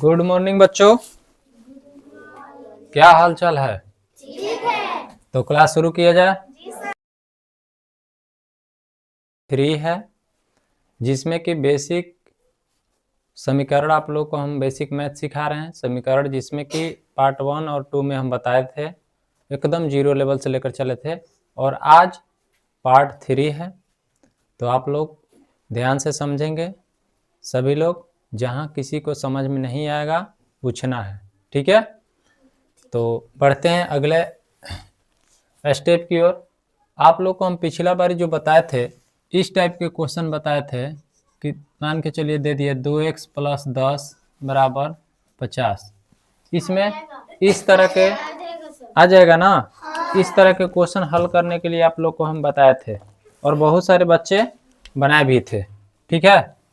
Good morning बच्चों, क्या हाल चाल है? ठीक है। तो क्लास शुरू किया जाए। 3 है जिसमें कि बेसिक समीकरण आप लोग को हम बेसिक मैथ सिखा रहे हैं। समीकरण जिसमें कि पार्ट 1 और 2 में हम बताए थे, एकदम जीरो लेवल से लेकर चले थे, और आज पार्ट 3 है। तो आप लोग ध्यान से समझेंगे सभी लोग, जहाँ किसी को समझ में नहीं आएगा पूछना है, ठीक है? तो बढ़ते हैं अगले स्टेप की ओर। आप लोग को हम पिछला बार जो बताए थे, इस टाइप के क्वेश्चन बताए थे कि मान के चलिए दे दिए 2x + 10 = 50। इसमें इस तरह के आ जाएगा ना। इस तरह के क्वेश्चन हल करने के लिए आप लोग को हम बताए थे और बहुत सारे बच्चे बनाए भी थे, ठीक है?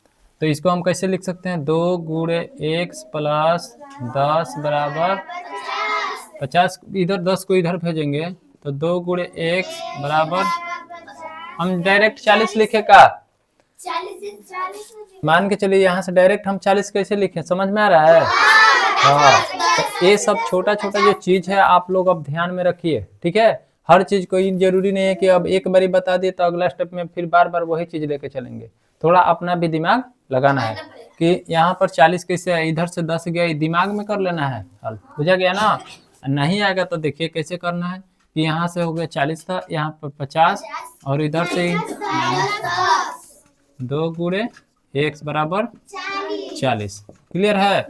तो इसको हम कैसे लिख सकते हैं? 2 × x + 10 = 50। इधर 10 को इधर भेजेंगे तो 2 × x = हम डायरेक्ट 40 लिखे का। 40 मान के चलिए यहाँ से डायरेक्ट हम 40 कैसे लिखें, समझ में आ रहा है? हाँ, तो ये सब छोटा छोटा जो चीज है आप लोग अब ध्यान में रखिए, ठीक है? हर चीज को जरूरी नहीं है कि अब एक बारी बता दिए तो अगला स्टेप में फिर बार बार वही चीज लेके चलेंगे। थोड़ा अपना भी दिमाग लगाना है कि यहाँ पर 40 कैसे है, इधर से 10 गया, दिमाग में कर लेना है हल। बुझा गया ना? नहीं आएगा तो देखिए कैसे करना है कि यहाँ से हो गया 40 था, यहाँ पर 50 और इधर से 2 × x = 40। क्लियर है?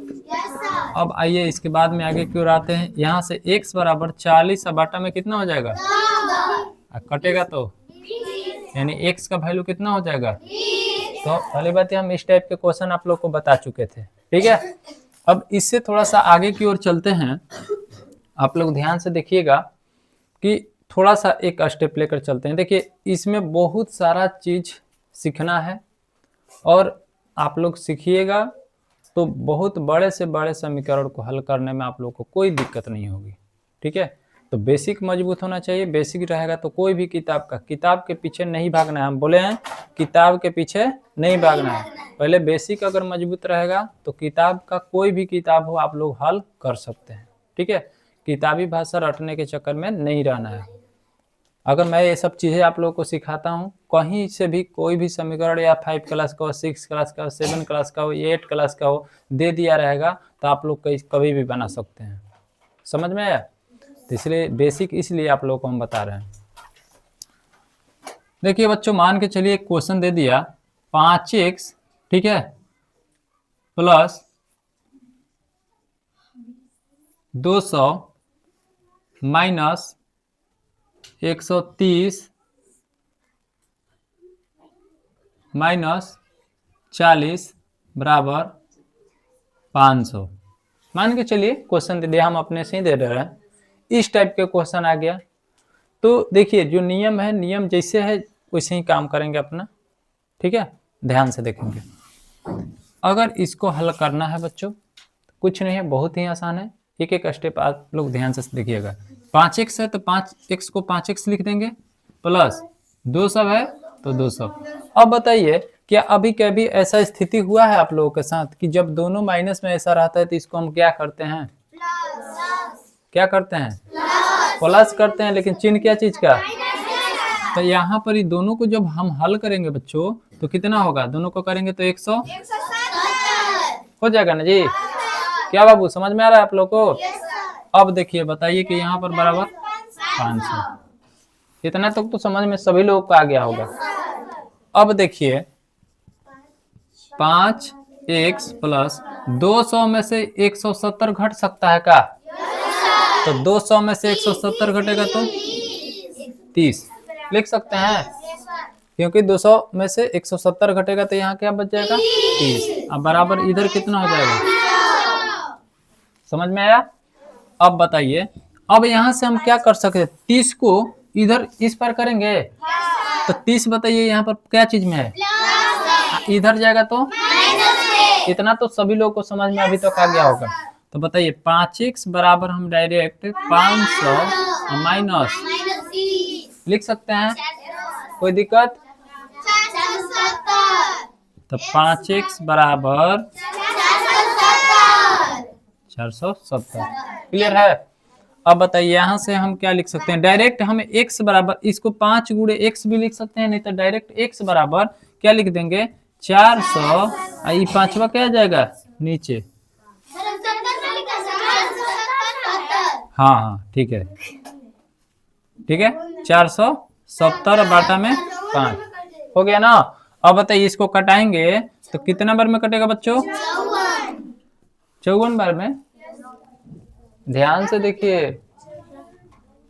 अब आइए इसके बाद में आगे की ओर आते हैं। यहाँ से x = 40 बाटा में कितना हो जाएगा? कटेगा तो यानी x का वैल्यू कितना हो जाएगा? तो पहली बात हम इस टाइप के क्वेश्चन आप लोग को बता चुके थे, ठीक है? अब इससे थोड़ा सा आगे की ओर चलते हैं। आप लोग ध्यान से देखिएगा कि थोड़ा सा एक स्टेप लेकर चलते हैं। देखिए इसमें बहुत सारा चीज सीखना है और आप लोग सीखिएगा तो बहुत बड़े से बड़े समीकरण को हल करने में आप लोग को कोई दिक्कत नहीं होगी, ठीक है? तो बेसिक मजबूत होना चाहिए। बेसिक रहेगा तो कोई भी किताब के पीछे नहीं भागना है। हम बोले हैं किताब के पीछे नहीं भागना है। पहले बेसिक अगर मजबूत रहेगा तो किताब का कोई भी किताब हो आप लोग हल कर सकते हैं, ठीक है? किताबी भाषा रटने के चक्कर में नहीं रहना है। अगर मैं ये सब चीज़ें आप लोगों को सिखाता हूँ, कहीं से भी कोई भी समीकरण या 5 क्लास का हो, 6 क्लास का हो, 7 क्लास का हो, 8 क्लास का हो, दे दिया रहेगा तो आप लोग कभी भी बना सकते हैं। समझ में आया? तो इसलिए बेसिक इसलिए आप लोगों को हम बता रहे हैं। देखिए बच्चों, मान के चलिए एक क्वेश्चन दे दिया 5x, ठीक है, + 200 - 130 - 40 = 500। मान के चलिए क्वेश्चन दे दिया, हम अपने से ही दे रहे हैं। इस टाइप के क्वेश्चन आ गया तो देखिए जो नियम है, नियम जैसे है वैसे ही काम करेंगे अपना, ठीक है? ध्यान से देखेंगे। अगर इसको हल करना है बच्चों, कुछ नहीं है, बहुत ही आसान है। एक एक स्टेप आप लोग ध्यान से देखिएगा। 5x है तो 5x को 5x लिख देंगे, प्लस 200 है तो 200। अब बताइए क्या अभी कभी ऐसा स्थिति हुआ है आप लोगों के साथ कि जब दोनों माइनस में ऐसा रहता है तो इसको हम क्या करते हैं? क्या करते हैं? प्लस करते हैं। लेकिन चिन्ह क्या चीज का? तो यहाँ पर ये दोनों को जब हम हल करेंगे बच्चों तो कितना होगा? दोनों को करेंगे तो 170 हो जाएगा ना जी? क्या बाबू समझ में आ रहा है आप लोग को? अब देखिए बताइए कि यहाँ पर बराबर 500। इतना तक तो समझ में सभी लोगों को आ गया होगा। अब देखिए 5x + 200 में से 170 घट सकता है का? तो 200 में से 170 घटेगा तो 30 लिख सकते हैं, क्योंकि 200 में से 170 घटेगा तो यहाँ क्या बच जाएगा? 30। अब बराबर इधर कितना हो जाएगा? समझ में आया? अब बताइए, अब यहाँ से हम क्या कर सकते हैं? 30 को इधर इस पर करेंगे तो 30 बताइए यहाँ पर क्या चीज में है? इधर जाएगा तो इतना तो सभी लोगों को समझ में अभी तक आ गया होगा। तो बताइए 5x = हम डायरेक्ट 500 माइनस लिख सकते हैं, कोई दिक्कत? तो 5x = 470। क्लियर है? अब बताइए यहाँ से हम क्या लिख सकते हैं? डायरेक्ट हम x बराबर इसको 5 गुणे x भी लिख सकते हैं, नहीं तो डायरेक्ट x बराबर क्या लिख देंगे? 400। ये पांचवा क्या आ जाएगा नीचे? हाँ हाँ ठीक है, ठीक है। 470 बाटा में 5 हो गया ना। अब बताइए इसको कटाएंगे तो कितना बार में कटेगा बच्चों? 54 बार में। ध्यान से देखिए,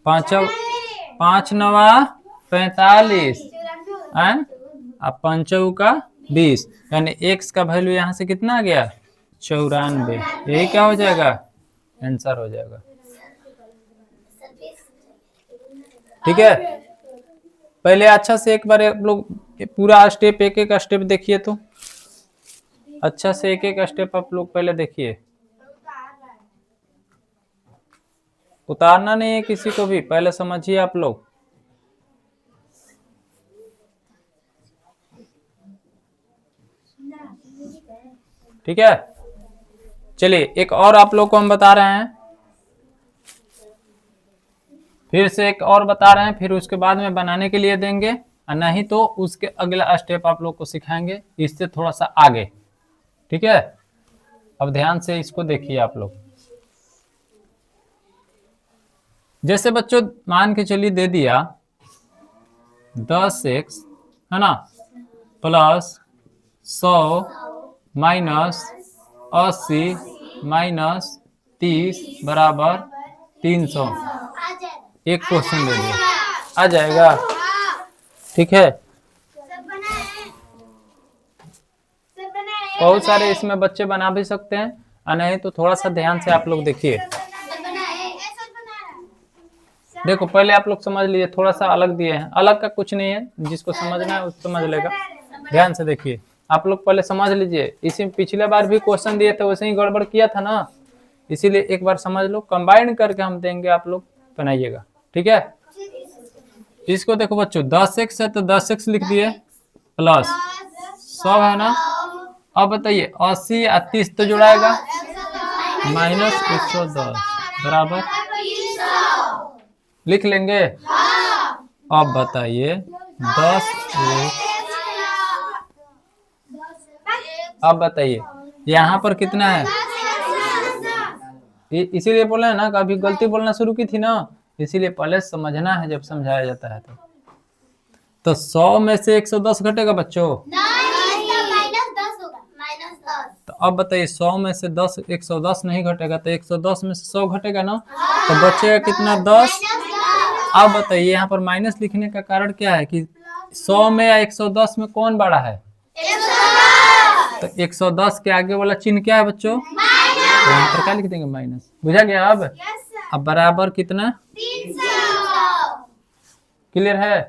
5 नवा 45 अब 5 का 20, यानी x का वैल्यू यहाँ से कितना आ गया? 94। यही क्या हो जाएगा? आंसर हो जाएगा। ठीक है, पहले अच्छा से एक बार आप लोग पूरा स्टेप एक एक स्टेप देखिए, तो अच्छा से एक एक स्टेप आप लोग पहले देखिए। उतारना नहीं है किसी को भी, पहले समझिए आप लोग। ठीक है, चलिए एक और आप लोग को हम बता रहे हैं, फिर से एक और बता रहे हैं, फिर उसके बाद में बनाने के लिए देंगे, और नहीं तो उसके अगला स्टेप आप लोग को सिखाएंगे इससे थोड़ा सा आगे। ठीक है, अब ध्यान से इसको देखिए आप लोग। जैसे बच्चों मान के चलिए दे दिया 10x है ना, प्लस 100 माइनस 80 माइनस 30 बराबर 300। एक क्वेश्चन दे दिया, आ जाएगा। ठीक है, बहुत सारे इसमें बच्चे बना भी सकते हैं, और नहीं तो थोड़ा सा ध्यान से आप लोग देखिए। देखो पहले आप लोग समझ लीजिए, थोड़ा सा अलग दिए हैं, अलग का कुछ नहीं है, जिसको समझना है उसको समझ लेगा। ध्यान से देखिए आप लोग, पहले समझ लीजिए। इसी पिछले बार भी क्वेश्चन दिए थे, वैसे ही गड़बड़ किया था ना, इसीलिए एक बार समझ लो, कंबाइन करके हम देंगे, आप लोग बनाइएगा। ठीक है, इसको देखो बच्चों 10x है तो 10x लिख दिए, प्लस 100 है ना। अब बताइए 80 या 30 तो जुड़ाएगा, माइनस 110 बराबर लिख लेंगे। अब बताइए 10 अब बताइए यहाँ पर कितना है? इसीलिए बोला है ना, कभी गलती बोलना शुरू की थी ना, इसीलिए पहले समझना है जब समझाया जाता है तो 100 में से 110 घटेगा बच्चों? तो अब बताइए 100 में से 110 नहीं घटेगा, तो 110 में से 100 घटेगा ना, तो बचेगा कितना? 10। अब बताइए यहाँ पर माइनस लिखने का कारण क्या है कि 100 में या 110 में कौन बड़ा है? तो 110 के आगे वाला चिन्ह क्या है बच्चों? तो यहाँ पर क्या लिख देंगे? माइनस। बुझा गया? अब बराबर कितना? 300। क्लियर है?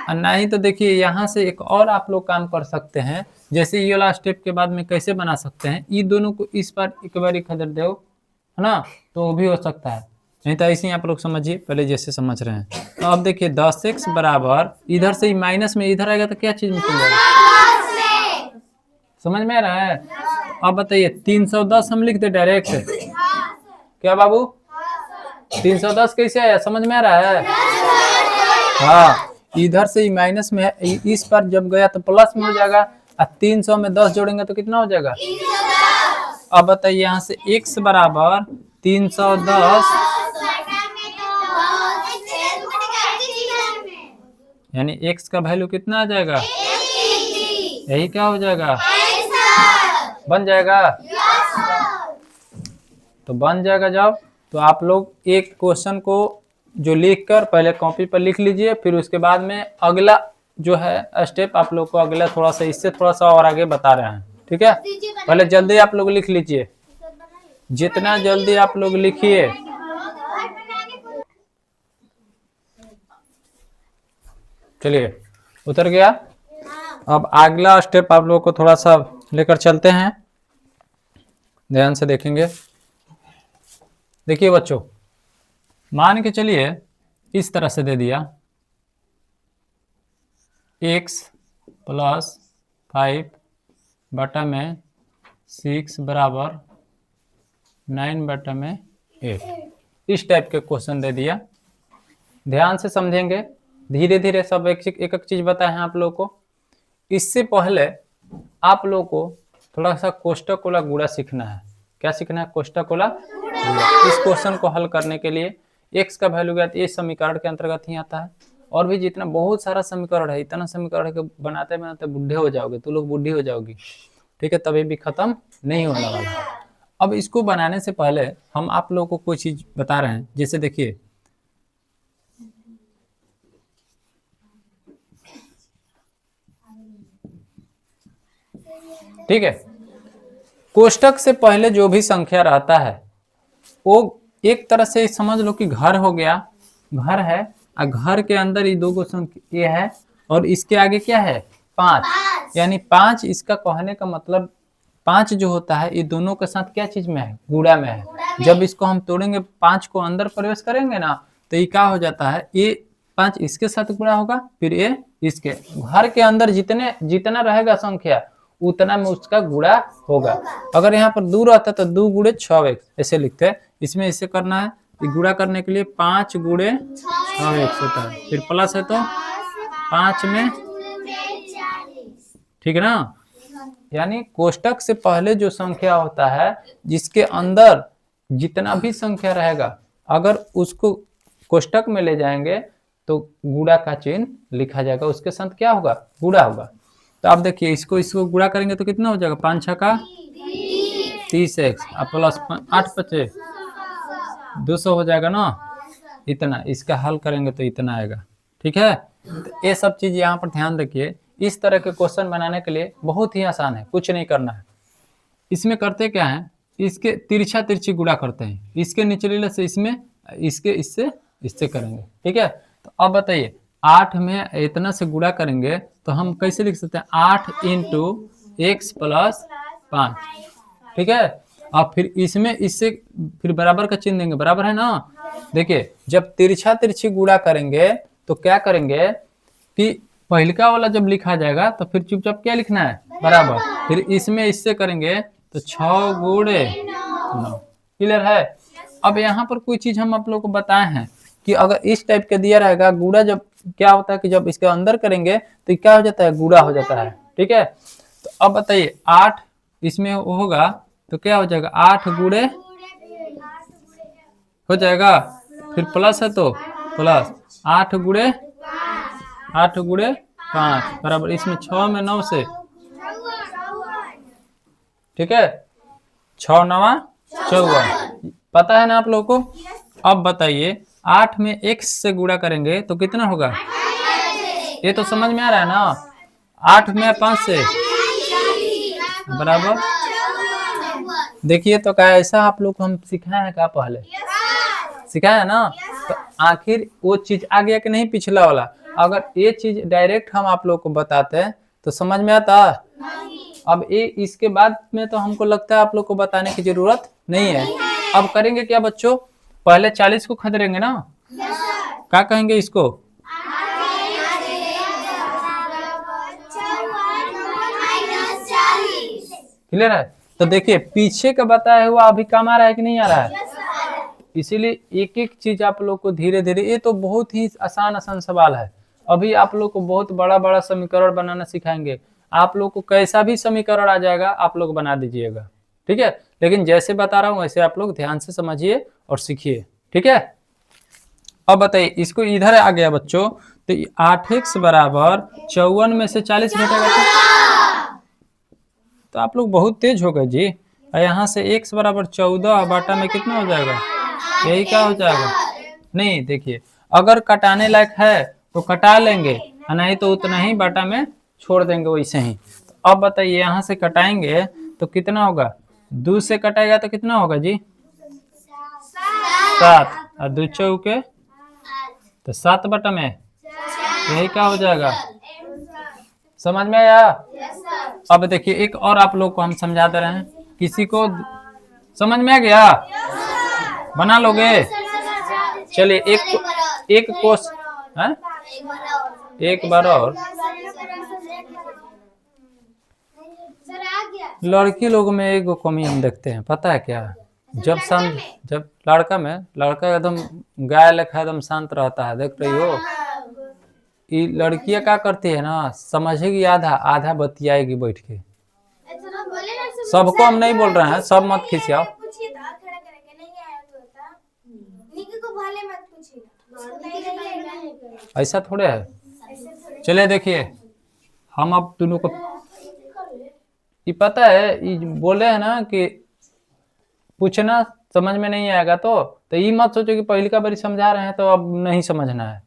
और नहीं तो देखिए यहाँ से एक और आप लोग काम कर सकते हैं, जैसे ये वाला स्टेप के बाद में कैसे बना सकते हैं, ये दोनों को इस बार एक बार खदर दो है ना, तो वो भी हो सकता है। नहीं तो ऐसे ही आप लोग समझिए पहले जैसे समझ रहे हैं। तो अब देखिए 10x बराबर, इधर से माइनस में इधर आएगा तो क्या चीज निकल जाएगा? समझ में आ रहा है? अब बताइए 310 हम लिख दे डायरेक्ट, क्या बाबू? 310 कैसे आया? समझ में आ रहा है? हाँ, इधर से ही माइनस में है, इस पर जब गया तो प्लस में हो जाएगा, और 300 में 10 जोड़ेंगे तो कितना हो जाएगा? अब बताइए यहाँ से x बराबर 310, यानी x का वैल्यू कितना आ जाएगा? यही क्या हो जाएगा? बन जाएगा। तो बन जाएगा जब, तो आप लोग एक क्वेश्चन को जो लिख कर पहले कॉपी पर लिख लीजिए, फिर उसके बाद में अगला जो है स्टेप आप लोग को अगला थोड़ा सा इससे थोड़ा सा और आगे बता रहे हैं। ठीक है, पहले जल्दी आप लोग लिख लीजिए, जितना जल्दी आप लोग लिखिए। चलिए उतर गया। अब अगला स्टेप आप लोग को थोड़ा सा लेकर चलते हैं, ध्यान से देखेंगे। देखिए बच्चों, मान के चलिए इस तरह से दे दिया x प्लस 5 बटा में 6 बराबर 9/8 इस टाइप के क्वेश्चन दे दिया। ध्यान से समझेंगे, धीरे धीरे सब एक एक चीज बताए हैं आप लोग को। इससे पहले आप लोग को थोड़ा सा कोष्टक वाला गुणा सीखना है। क्या सीखना है? कोष्टक वाला गुणा। इस क्वेश्चन को हल करने के लिए x का वैल्यू ज्ञात, ये समीकरण के अंतर्गत ही आता है। और भी जितना बहुत सारा समीकरण है, इतना समीकरण है कि बनाते बनाते बुढ़े हो जाओगे, तो लोग बुढ़ी हो जाओगी, ठीक है, तभी भी खत्म नहीं होने वाला है। अब इसको बनाने से पहले हम आप लोगों को कोई चीज बता रहे हैं। जैसे देखिए, ठीक है, कोष्टक से पहले जो भी संख्या रहता है वो एक तरह से समझ लो कि घर हो गया, घर है, और घर के अंदर ये दो संख्या ये है, और इसके आगे क्या है? 5, यानी 5। इसका कहने का मतलब 5 जो होता है ये दोनों के साथ क्या चीज में है? गुणा में है। जब इसको हम तोड़ेंगे, 5 को अंदर प्रवेश करेंगे ना, तो ये क्या हो जाता है? ये 5 इसके साथ गुणा होगा, फिर ये इसके। घर के अंदर जितना रहेगा संख्या उतना में उसका गुणा होगा। अगर यहाँ पर 2 रहता तो 2 गुणे 6x ऐसे लिखते हैं। इसमें इसे करना है, गुणा करने के लिए 5 गुणे 6x होता है, फिर प्लस है तो 5 में, ठीक है ना। यानी कोष्टक से पहले जो संख्या होता है, जिसके अंदर जितना भी संख्या रहेगा, अगर उसको कोष्टक में ले जाएंगे तो गुणा का चिन्ह लिखा जाएगा, उसके साथ क्या होगा? गुणा होगा। तो आप देखिए, इसको गुणा करेंगे तो कितना हो जाएगा? 5 6 का 30x प्लस 8 5 200 हो जाएगा ना, इतना। इसका हल करेंगे तो इतना आएगा, ठीक है। तो ये सब चीज यहाँ पर ध्यान रखिए। इस तरह के क्वेश्चन बनाने के लिए बहुत ही आसान है, कुछ नहीं करना है। इसमें करते क्या है? इसके तिरछा तिरछी गुणा करते हैं, इसके निचले से इसमें, इसके इससे करेंगे, ठीक है। तो अब बताइए, 8 में इतना से गुणा करेंगे तो हम कैसे लिख सकते हैं? 8 × x + 5, ठीक है। अब फिर इसमें इससे फिर बराबर का चिन्ह देंगे, बराबर है ना। देखिए, जब तिरछा तिरछी गुणा करेंगे तो क्या करेंगे कि पहलका वाला जब लिखा जाएगा तो फिर चुपचाप क्या लिखना है? बराबर। फिर इसमें इससे करेंगे तो 6 गुणे 9। क्लियर है? अब यहाँ पर कोई चीज हम आप लोग को बताए हैं कि अगर इस टाइप का दिया रहेगा गुणा, जब क्या होता है कि जब इसके अंदर करेंगे तो क्या हो जाता है? गुणा हो जाता है, ठीक है। तो अब बताइए, 8 इसमें होगा तो क्या हो जाएगा? 8 गुणे हो जाएगा, फिर प्लस है तो प्लस 8 गुणे 5 बराबर, इसमें 6 में 9 से, ठीक है, 6 9 54। पता है ना आप लोगों को। अब बताइए, 8 में x से गुणा करेंगे तो कितना होगा? ये तो समझ में आ रहा है ना। 8 में 5 से बराबर। देखिए, तो क्या ऐसा आप लोग को हम सिखाए हैं क्या? पहले सिखाया ना। तो आखिर वो चीज आ गया कि नहीं? पिछला वाला। अगर ये चीज डायरेक्ट हम आप लोग को बताते हैं तो समझ में आता। अब ये इसके बाद में तो हमको लगता है आप लोग को बताने की जरूरत नहीं है। अब करेंगे क्या बच्चों? पहले 40 को खदेड़ेंगे ना। क्या कहेंगे इसको? क्लियर है? तो देखिए, पीछे का बताया हुआ अभी काम आ रहा है कि नहीं आ रहा है? इसीलिए एक एक चीज आप लोग को धीरे धीरे, ये तो बहुत ही आसान सवाल है। अभी आप लोग को बहुत बड़ा बड़ा समीकरण बनाना सिखाएंगे। आप लोग को कैसा भी समीकरण आ जाएगा आप लोग बना दीजिएगा, ठीक है। लेकिन जैसे बता रहा हूँ वैसे आप लोग ध्यान से समझिए और सीखिए, ठीक है। अब बताइए, इसको इधर आ गया बच्चों, तो 8x बराबर 54 में से 40 घटेगा तो आप लोग बहुत तेज हो गए जी। और यहाँ से x बराबर 14 बाटा में कितना हो जाएगा? यही क्या हो जाएगा? नहीं, देखिए, अगर कटाने लायक है तो कटा लेंगे, नहीं तो उतना ही बाटा में छोड़ देंगे वैसे ही। तो अब बताइए, यहाँ से कटाएंगे तो कितना होगा? 2 से कटाएगा तो कितना होगा जी? 7, और 2 चौके तो 7 बटा में, यही क्या हो जाएगा? समझ में आया? अब देखिए, एक और आप लोग को हम समझा दे रहे हैं। किसी को समझ में आ गया? बना लोगे? चलिए, एक कोस है, एक बार और। लड़की लोगों में एक कमी हम देखते हैं, पता है क्या? जब लड़का एकदम गाय लेखा एकदम शांत रहता है, देख रही हो। ये लड़कियां क्या करती है ना, समझेगी आधा आधा बतियाएगी बैठ के। सबको हम नहीं बोल रहे हैं, सब मत खिसियाओ। ऐसा थोड़े है। चलिए देखिए, हम अब दोनों को ये पता है, ये बोले है ना कि पूछना समझ में नहीं आएगा तो ये मत सोचो कि पहली का बारी समझा रहे हैं तो अब नहीं समझना है,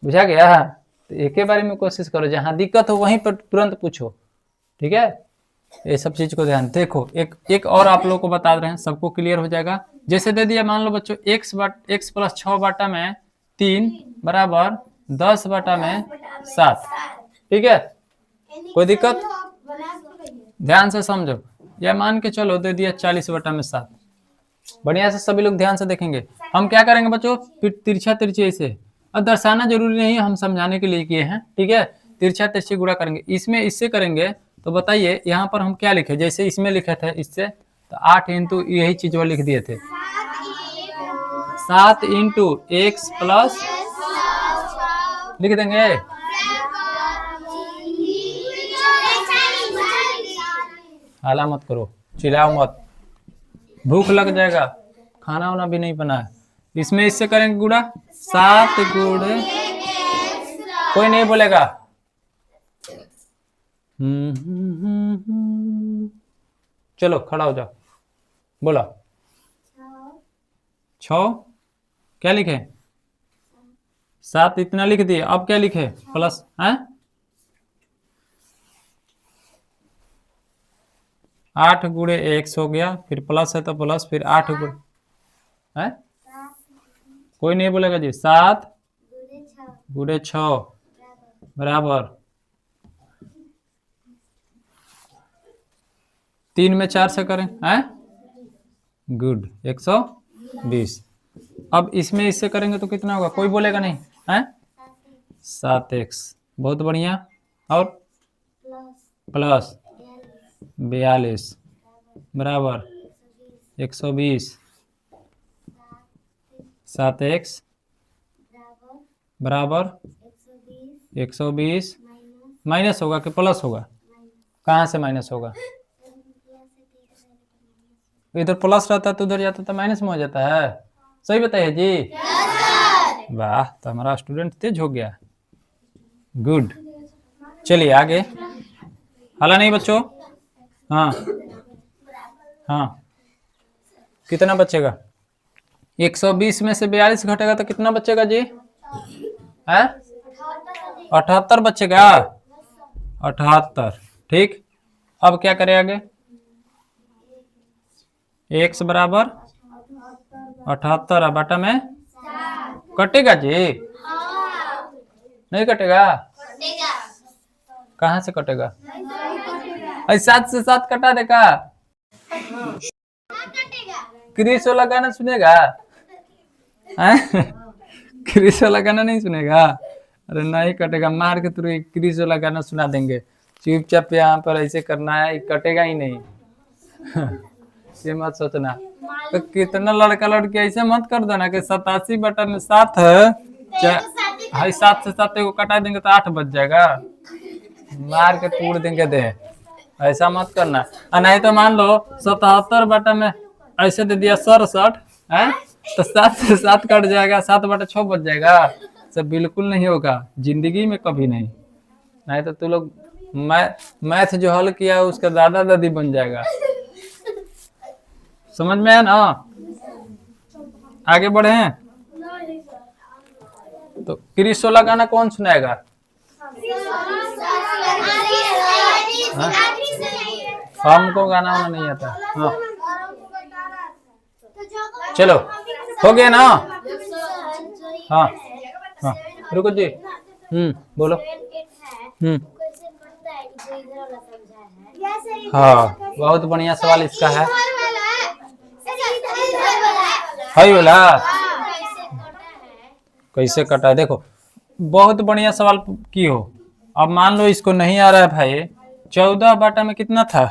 बुझा गया। तो एक ही बारी में कोशिश करो, जहाँ दिक्कत हो वहीं पर तुरंत पूछो, ठीक है। ये सब चीज को ध्यान देखो। एक और आप लोगों को बता रहे हैं, सबको क्लियर हो जाएगा। जैसे दे दिया, मान लो बच्चों x + 6 बटा में 3 बराबर 10 बटा में 7, ठीक है। कोई दिक्कत? ध्यान से समझो। यह मान के चलो दे दिया 40 बटा में 7। बढ़िया से सभी लोग ध्यान से देखेंगे। हम क्या करेंगे बच्चों, फिर तिरछा तिरछी ऐसे, और दर्शाना जरूरी नहीं है, हम समझाने के लिए किए हैं, ठीक है। तिरछा तिरछी गुणा करेंगे, इसमें इससे करेंगे। तो बताइए यहाँ पर हम क्या लिखे, जैसे इसमें लिखे थे इससे, तो 8 इंटू यही चीज वो लिख दिए थे, 7 इंटू x प्लस लिख देंगे। हाला मत करो, चिल्लाओ मत, भूख लग जाएगा, खाना वाना भी नहीं बना है। इसमें इससे करेंगे गुणा, 7 गुणे, कोई नहीं बोलेगा। चलो खड़ा हो जाओ, बोलो। 6 क्या लिखे, 7 इतना लिख दिए। अब क्या लिखे, प्लस है 8 गुणे x हो गया, फिर प्लस है तो प्लस, फिर 8 गुणे है, कोई नहीं बोलेगा जी। 7 गुणे 6 बराबर 3 में 4 से करें हैं, गुड 120। अब इसमें इससे करेंगे तो कितना होगा, कोई बोलेगा नहीं है, 7x, बहुत बढ़िया। और प्लस 42 बराबर 120, 7x बराबर 120, माइनस होगा कि प्लस होगा, कहाँ से माइनस होगा, इधर प्लस रहता है तो उधर जाता तो माइनस में हो जाता है। सही बताइए जी। वाह, तो हमारा स्टूडेंट तेज हो गया, गुड। चलिए आगे, हाला नहीं बच्चों। हाँ हाँ, कितना बचेगा, 120 में से 42 घटेगा तो कितना बचेगा जी, है 78 बचेगा, 78, ठीक। अब क्या करें आगे, x बराबर 78 बटा में कटेगा जी, नहीं कटेगा, कहाँ से कटेगा, 7 से 7 कटा देगा। क्रिस वाला गाना सुनेगा, क्रिस वाला गाना नहीं सुनेगा, अरे नहीं कटेगा, मार के तुरंत क्रिस वाला गाना सुना देंगे। चुपचाप यहाँ पर ऐसे करना है, कटेगा ही नहीं। ये मत सोचना। तो कितना लड़का लड़की ऐसे मत कर देना कि 87 बटा में 7 है, 7 से 7 को कटा देंगे तो 8 बच जाएगा, मार के तोड़ देंगे दे, ऐसा मत करना। नहीं तो मान लो 77 बटा में ऐसे दे दिया 67 है, तो 7 से 7 कट जाएगा, 7 बटा 6 बच जाएगा। सब बिल्कुल नहीं होगा, जिंदगी में कभी नहीं। नहीं तो तू लोग मैथ जो हल किया उसका दादा दादी बन जाएगा। समझ में आया ना, आगे बढ़े हैं। तो क्रिस वाला गाना कौन सुनाएगा, हमको गाना वाना नहीं आता। हाँ चलो हो गया ना। हाँ हाँ रुको जी, बोलो। हाँ बहुत बढ़िया सवाल इसका है, है बोला कैसे कटा है, देखो बहुत बढ़िया सवाल की हो। अब मान लो इसको नहीं आ रहा है भाई, 14 बटा में कितना था,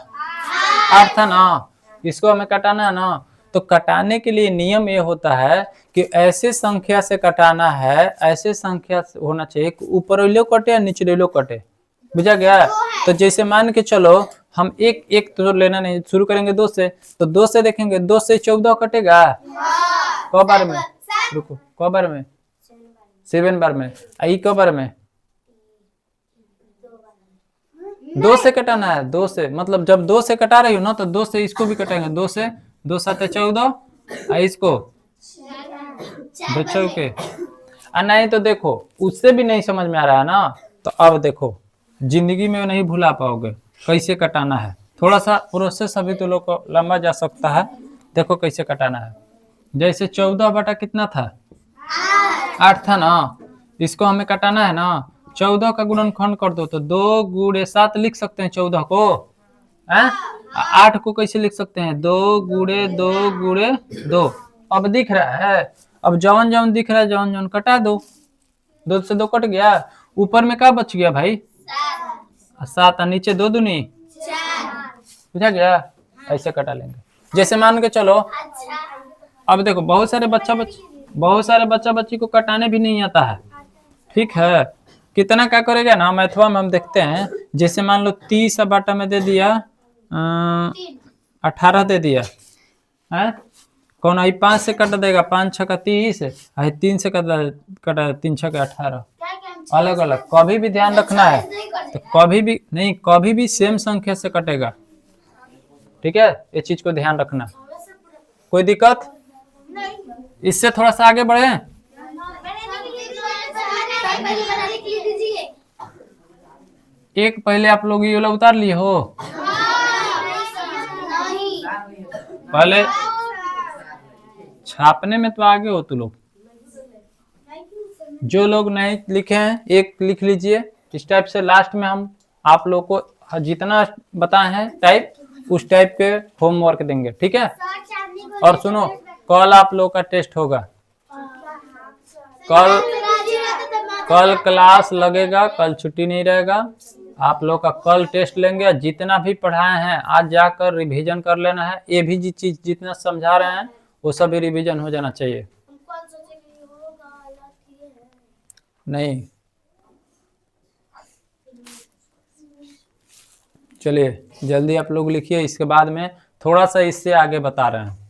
8 था ना, इसको हमें कटाना है ना, तो कटाने के लिए नियम ये होता है कि ऐसे संख्या से कटाना है, ऐसे संख्या से होना चाहिए कि ऊपरलो कटे या निचलेलो कटे। बुझा गया? तो जैसे मान के चलो हम एक एक तो लेना नहीं, शुरू करेंगे 2 से, तो 2 से देखेंगे, 2 से 14 कटेगा क बार में? रुको, क बार में? 7 बार में। आई क बार में? 2 से कटाना है, 2 से, मतलब जब 2 से कटा रही हो ना तो 2 से इसको भी कटेंगे, 2 से 2 7 14 इसको 2 चौके। नहीं तो देखो उससे भी नहीं समझ में आ रहा है ना, तो अब देखो जिंदगी में नहीं भुला पाओगे कैसे कटाना है। थोड़ा सा प्रोसेस अभी तो लोग को लंबा जा सकता है। देखो कैसे कटाना है। जैसे 14 बटा कितना था? 8 था ना, इसको हमें कटाना है ना। 14 का गुणनखंड कर दो तो 2 गुणे 7 लिख सकते हैं 14 को है? 8 को कैसे लिख सकते हैं? 2 गुणे 2 गुणे 2। अब दिख रहा है, अब जवन जवन दिख रहा है जवन जवन कटा दो। 2 से 2 कट गया, ऊपर में क्या बच गया भाई? 7, नीचे 2 दूनी 4। बुझा गया? ऐसे कटा लेंगे। जैसे मान के चलो, अब देखो बहुत सारे बच्चा बच्ची को कटाने भी नहीं आता है, ठीक है? कितना क्या करेगा ना, मैथवा में हम देखते हैं। जैसे मान लो 30 बाटा में दे दिया 18 दे दिया है, कौन आई 5 से कट देगा? 5 6 का 30, 3 से कटा 3 6 का 18। अलग अलग कभी भी ध्यान रखना है, तो कभी भी नहीं, कभी भी सेम संख्या से कटेगा, ठीक है? ये चीज को ध्यान रखना। कोई दिक्कत? इससे थोड़ा सा आगे बढ़े। एक पहले आप लोग ये वाला उतार लिए हो? पहले छापने में तो आगे हो तू लोग। जो लोग नहीं लिखे हैं एक लिख लीजिए। इस टाइप से लास्ट में हम आप लोग को जितना बताए हैं टाइप, उस टाइप के होमवर्क देंगे, ठीक है? और सुनो, कल आप लोग का टेस्ट होगा। कल क्लास लगेगा, कल छुट्टी नहीं रहेगा। आप लोग का कल टेस्ट लेंगे। जितना भी पढ़ाए हैं आज जाकर रिवीजन कर लेना है। ये भी चीज जितना समझा रहे हैं वो सब भी रिवीजन हो जाना चाहिए। नहीं, चलिए जल्दी आप लोग लिखिए। इसके बाद में थोड़ा सा इससे आगे बता रहे हैं।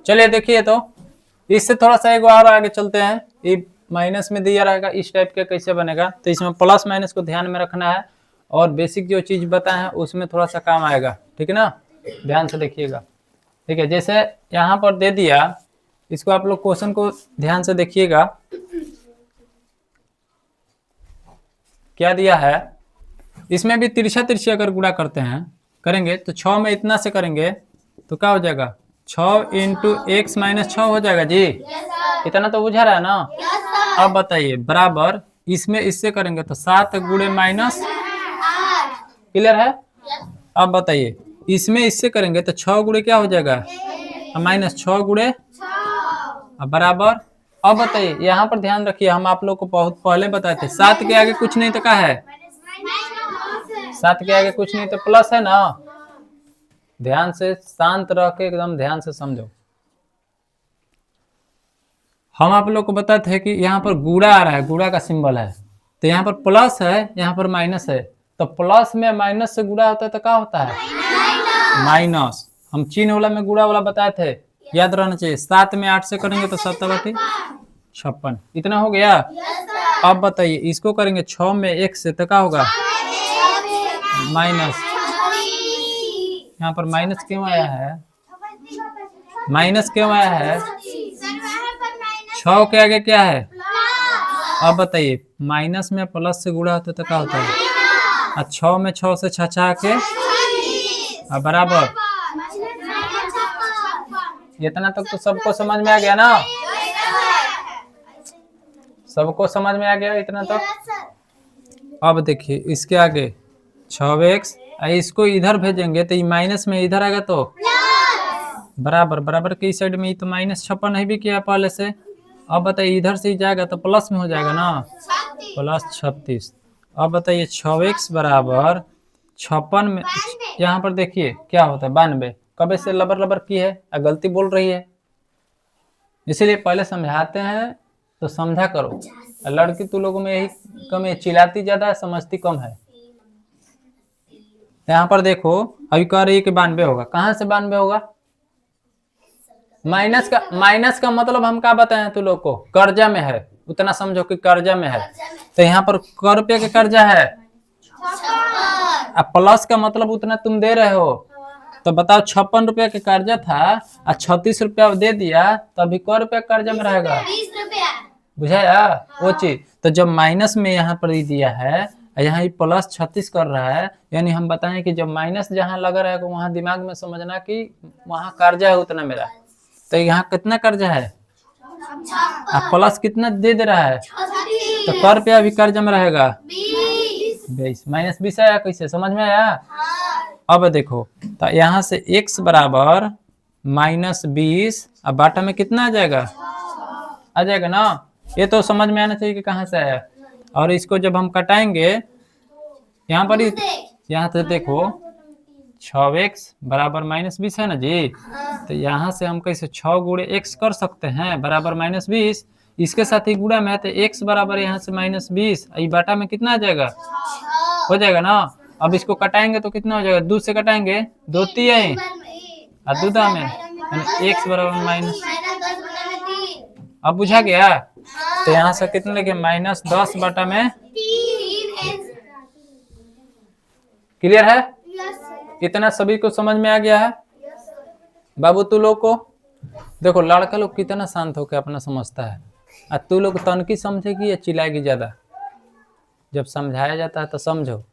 चलिए देखिए, तो इससे थोड़ा सा एक और आगे चलते हैं। ये माइनस में दिया रहेगा, इस टाइप का कैसे बनेगा, तो इसमें प्लस माइनस को ध्यान में रखना है। और बेसिक जो चीज बताए हैं उसमें थोड़ा सा काम आएगा, ठीक है ना? ध्यान से देखिएगा, ठीक है? जैसे यहाँ पर दे दिया, इसको आप लोग क्वेश्चन को ध्यान से देखिएगा। क्या दिया है? इसमें भी तिरछा तिरछी अगर गुणा करते हैं करेंगे तो 6 में इतना से करेंगे तो क्या हो जाएगा? 6 इंटू x माइनस 6 हो जाएगा जी। इतना तो बुझा रहा है ना? अब बताइए, बराबर इसमें इससे करेंगे तो 7 गुणे माइनस, क्लियर है? अब बताइए इसमें इससे करेंगे तो 6 गुणे क्या हो जाएगा? माइनस 6 गुणे बराबर। अब बताइए यहाँ पर ध्यान रखिए, हम आप लोग को बहुत पहले बताए थे 7 के आगे कुछ नहीं तो क्या है? 7 के आगे कुछ नहीं तो प्लस है ना? ध्यान से शांत रह के एकदम ध्यान से समझो। हम आप लोग को बताते हैं कि यहाँ पर गुणा आ रहा है, गुणा का सिंबल है, तो यहाँ पर प्लस है, यहाँ पर माइनस है। तो प्लस में माइनस से गुणा होता है तो क्या होता है? माइनस। हम चिन्ह वाला में गुणा वाला बताए थे, याद रहना चाहिए। 7 में 8 से करेंगे तो 7 बटे 56। इतना हो गया। अब बताइए इसको करेंगे 6 में 1 से तो क्या होगा? माइनस। यहाँ पर माइनस क्यों आया है? माइनस क्यों आया है? 6 के आगे क्या है? अब बताइए माइनस में प्लस से गुणा होता है तो क्या होता है? 6 में 6 से 6 के बराबर। इतना तक तो सबको समझ में आ गया ना? सबको समझ में आ गया इतना तक? अब देखिए इसके आगे 6x, इसको इधर भेजेंगे तो ये माइनस में इधर आएगा तो बराबर। बराबर की साइड में ये तो माइनस 56 नहीं भी किया पहले से, अब बताइए इधर से ही जाएगा तो प्लस में हो जाएगा ना, प्लस 36। अब बताइए 6x बराबर 56 में, यहाँ पर देखिए क्या होता है 92। कब से लबर लबर की है, गलती बोल रही है, इसीलिए पहले समझाते हैं तो समझा करो। लड़की तू लोगों में यही कम है, चिल्लाती ज्यादा है समझती कम है। यहाँ पर देखो अभी कह रही है कि 92 होगा, कहाँ से 92 होगा? माइनस का मतलब हम क्या बताएं तू लोग को, कर्जा में है, उतना समझो कि कर्जा में है। तो यहाँ पर क रुपये का कर्जा है, अब प्लस का मतलब उतना तुम दे रहे हो। तो बताओ 56 रुपया का कर्जा था और 36 रुपया दे दिया तो अभी क रुपया कर्जा में रहेगा? 20 रुपया। बुझाया वो चीज। तो जब माइनस में यहाँ पर ही दिया है, यहाँ ही प्लस 36 कर रहा है, यानी हम बताएं कि जब माइनस जहाँ लगा रहेगा वहां दिमाग में समझना कि वहां कर्जा है उतना मेरा। तो यहाँ कितना कर्जा है, अब प्लस कितना दे दे रहा है, तो क रुपया भी कर्जा में रहेगा 20 माइनस 20 आया। कैसे समझ में आया? अब देखो तो यहाँ से x बराबर -20 अब बाटा में कितना आ जाएगा, आ जाएगा ना। ये तो समझ में आना चाहिए कि कहाँ से आया। और इसको जब हम कटाएंगे यहाँ पर ही, यहाँ से देखो 6x बराबर -20 है ना जी। तो यहाँ से हम कैसे 6 गुणे x कर सकते हैं बराबर -20, इसके साथ ही गुणा में है तो x बराबर यहाँ से -20 ये बाटा में कितना आ जाएगा, हो जाएगा ना। अब इसको कटाएंगे तो कितना हो जाएगा, 2 से कटाएंगे 2 3 और 2 दाम है, x बराबर माइनस। अब बुझा गया? तो यहाँ से कितना लिखे -10 बटा में। क्लियर है? इतना सभी को समझ में आ गया है? बाबू तू लोग को देखो, लड़का लोग कितना शांत होकर अपना समझता है, और तू लोग तनकी समझेगी या चिल्लाएगी ज्यादा? जब समझाया जाता है तो समझो।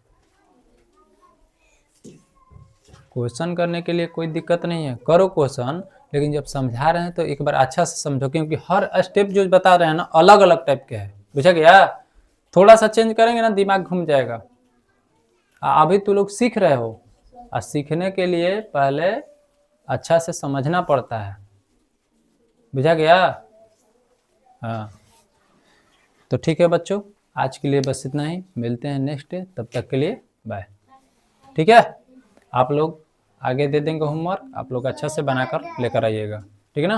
क्वेश्चन करने के लिए कोई दिक्कत नहीं है, करो क्वेश्चन, लेकिन जब समझा रहे हैं तो एक बार अच्छा से समझो, क्योंकि हर स्टेप जो बता रहे हैं ना अलग अलग टाइप के है। बुझा गया? थोड़ा सा चेंज करेंगे ना दिमाग घूम जाएगा। अभी तू लोग सीख रहे हो, और सीखने के लिए पहले अच्छा से समझना पड़ता है। बुझा गया? हाँ तो ठीक है बच्चों, आज के लिए बस इतना ही, मिलते हैं नेक्स्ट डे, तब तक के लिए बाय। ठीक है, आप लोग आगे दे देंगे होमवर्क, आप लोग अच्छा से बनाकर लेकर आइएगा, ठीक है ना।